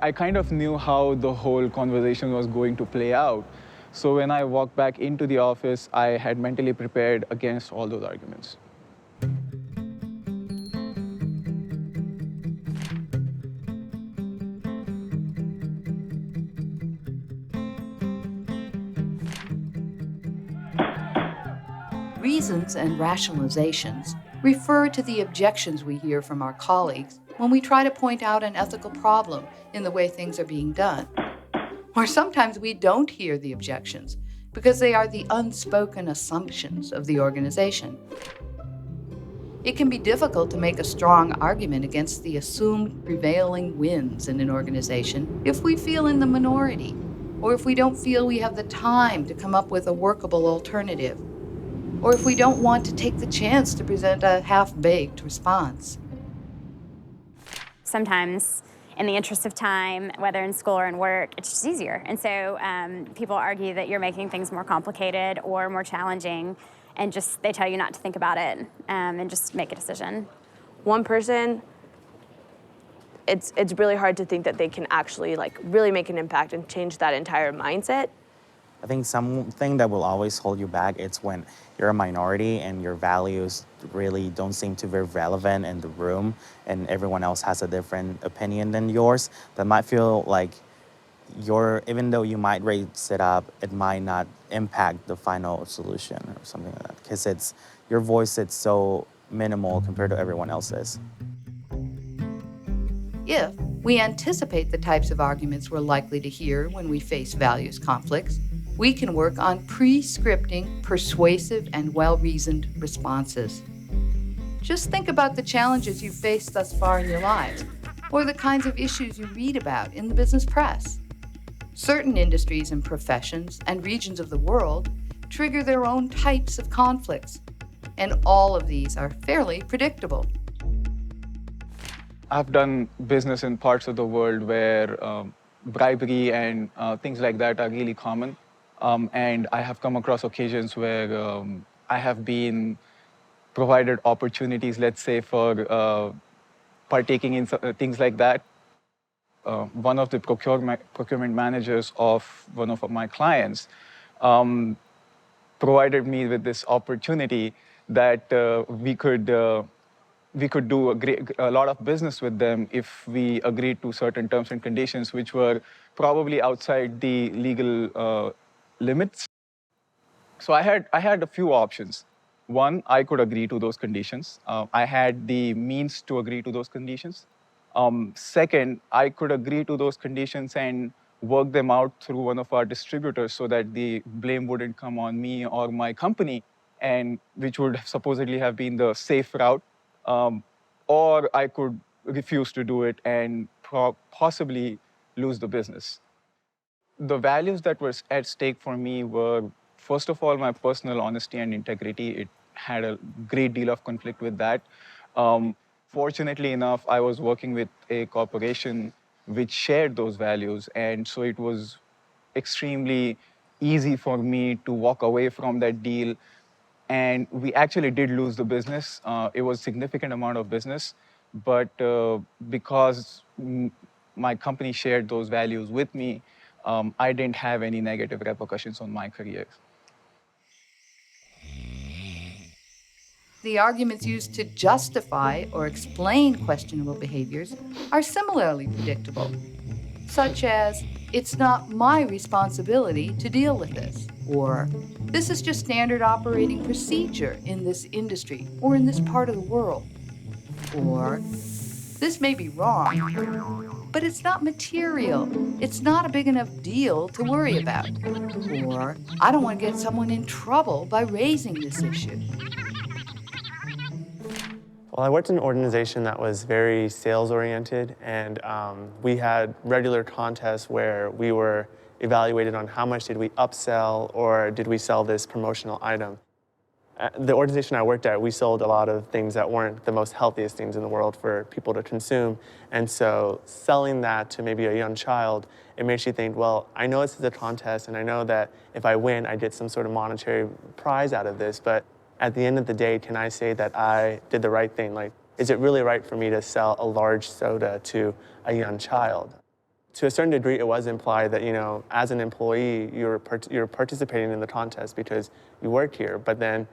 I kind of knew how the whole conversation was going to play out. So when I walked back into the office, I had mentally prepared against all those arguments. Reasons and rationalizations refer to the objections we hear from our colleagues when we try to point out an ethical problem in the way things are being done. Or sometimes we don't hear the objections because they are the unspoken assumptions of the organization. It can be difficult to make a strong argument against the assumed prevailing winds in an organization if we feel in the minority, or if we don't feel we have the time to come up with a workable alternative, or if we don't want to take the chance to present a half-baked response. Sometimes, in the interest of time, whether in school or in work, it's just easier. And so people argue that you're making things more complicated or more challenging, and just they tell you not to think about it and just make a decision. One person, it's really hard to think that they can actually really make an impact and change that entire mindset. I think something that will always hold you back is when you're a minority and your values really don't seem to be very relevant in the room and everyone else has a different opinion than yours. That might feel like even though you might raise it up, it might not impact the final solution or something like that. Because your voice is so minimal compared to everyone else's. If we anticipate the types of arguments we're likely to hear when we face values conflicts, we can work on pre-scripting persuasive and well-reasoned responses. Just think about the challenges you've faced thus far in your lives, or the kinds of issues you read about in the business press. Certain industries and professions and regions of the world trigger their own types of conflicts, and all of these are fairly predictable. I've done business in parts of the world where bribery and things like that are really common. And I have come across occasions where I have been provided opportunities, let's say, for partaking in things like that. One of the procurement managers of one of my clients provided me with this opportunity that we could do a lot of business with them if we agreed to certain terms and conditions which were probably outside the legal limits. So I had a few options. One, I could agree to those conditions. I had the means to agree to those conditions. Second, I could agree to those conditions and work them out through one of our distributors so that the blame wouldn't come on me or my company, and which would supposedly have been the safe route. Or I could refuse to do it and possibly lose the business. The values that were at stake for me were, first of all, my personal honesty and integrity. It had a great deal of conflict with that. Fortunately enough, I was working with a corporation which shared those values, and so it was extremely easy for me to walk away from that deal. And we actually did lose the business. It was a significant amount of business, but because my company shared those values with me, I didn't have any negative repercussions on my career. The arguments used to justify or explain questionable behaviors are similarly predictable, such as, "It's not my responsibility to deal with this," or "This is just standard operating procedure in this industry or in this part of the world," or "This may be wrong, but it's not material. It's not a big enough deal to worry about," or "I don't want to get someone in trouble by raising this issue." Well, I worked in an organization that was very sales-oriented, and we had regular contests where we were evaluated on how much did we upsell or did we sell this promotional item. The organization I worked at, we sold a lot of things that weren't the most healthiest things in the world for people to consume. And so selling that to maybe a young child, it makes you think, well, I know this is a contest, and I know that if I win, I get some sort of monetary prize out of this, but at the end of the day, can I say that I did the right thing? Like, is it really right for me to sell a large soda to a young child? to a certain degree, it was implied that, as an employee, you're participating in the contest because you work here. But then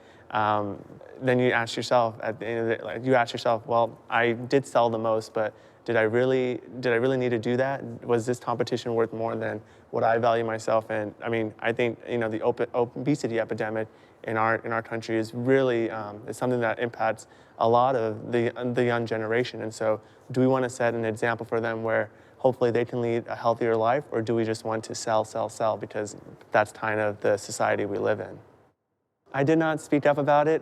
you ask yourself at the end of it, you ask yourself, well, I did sell the most, but did I really need to do that? Was this competition worth more than what I value myself? And I mean, I think the obesity epidemic in our country is really is something that impacts a lot of the young generation. And so, do we want to set an example for them where hopefully they can lead a healthier life, or do we just want to sell because that's kind of the society we live in? I did not speak up about it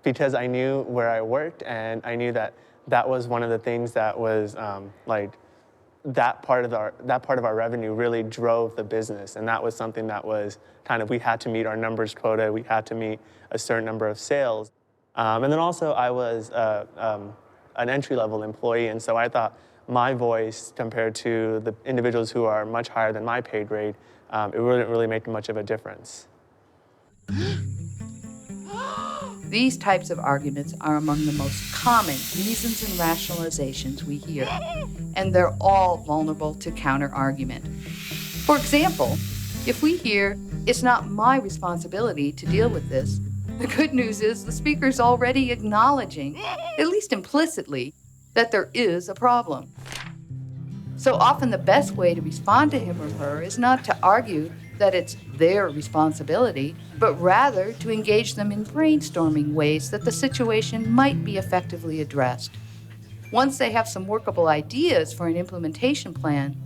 because I knew where I worked, and I knew that was one of the things that was that part of our revenue really drove the business, and that was something that was kind of, we had to meet our numbers quota, we had to meet a certain number of sales, and then also I was an entry-level employee, and so I thought my voice compared to the individuals who are much higher than my pay grade, it wouldn't really make much of a difference. These types of arguments are among the most common reasons and rationalizations we hear, and they're all vulnerable to counter-argument. For example, if we hear, "It's not my responsibility to deal with this," the good news is the speaker's already acknowledging, at least implicitly, that there is a problem. So often the best way to respond to him or her is not to argue that it's their responsibility, but rather to engage them in brainstorming ways that the situation might be effectively addressed. Once they have some workable ideas for an implementation plan,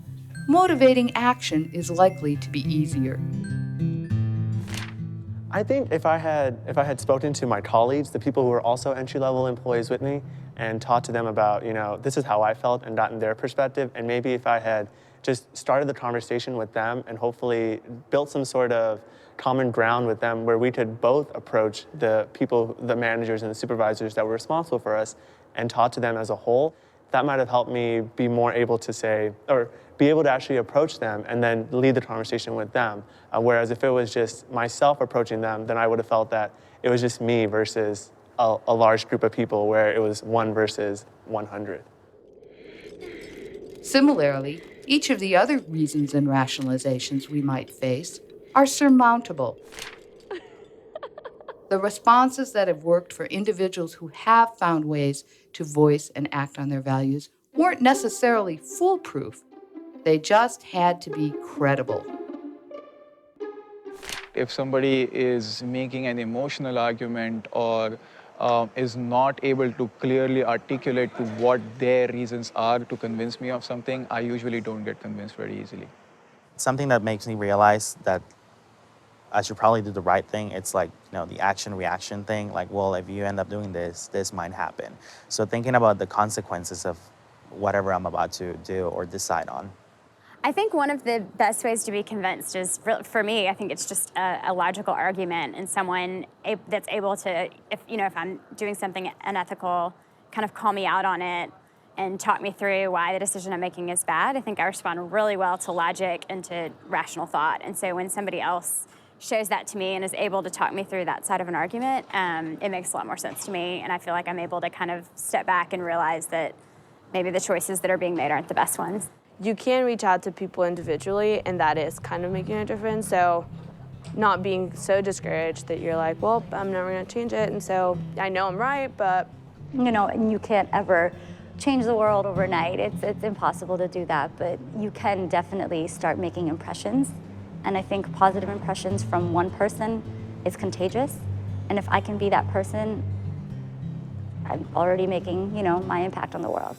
motivating action is likely to be easier. I think if I had spoken to my colleagues, the people who were also entry-level employees with me, and talked to them about, this is how I felt, and gotten their perspective, and maybe if I had just started the conversation with them and hopefully built some sort of common ground with them where we could both approach the people, the managers and the supervisors that were responsible for us, and talk to them as a whole, that might have helped me be more able to say, or be able to actually approach them and then lead the conversation with them. Whereas if it was just myself approaching them, then I would have felt that it was just me versus a large group of people, where it was 1 versus 100. Similarly, each of the other reasons and rationalizations we might face are surmountable. The responses that have worked for individuals who have found ways to voice and act on their values weren't necessarily foolproof. They just had to be credible. If somebody is making an emotional argument or is not able to clearly articulate to what their reasons are to convince me of something, I usually don't get convinced very easily. Something that makes me realize that I should probably do the right thing, it's like, the action-reaction thing. Like, well, if you end up doing this, this might happen. So thinking about the consequences of whatever I'm about to do or decide on. I think one of the best ways to be convinced is, for me, I think it's just a logical argument, and someone that's able to, if I'm doing something unethical, kind of call me out on it and talk me through why the decision I'm making is bad. I think I respond really well to logic and to rational thought. And so when somebody else shows that to me and is able to talk me through that side of an argument, it makes a lot more sense to me, and I feel like I'm able to kind of step back and realize that maybe the choices that are being made aren't the best ones. You can reach out to people individually, and that is kind of making a difference. So not being so discouraged that you're like, well, I'm never going to change it, and so I know I'm right, but... And you can't ever change the world overnight. It's impossible to do that, but you can definitely start making impressions. And I think positive impressions from one person is contagious. And if I can be that person, I'm already making, my impact on the world.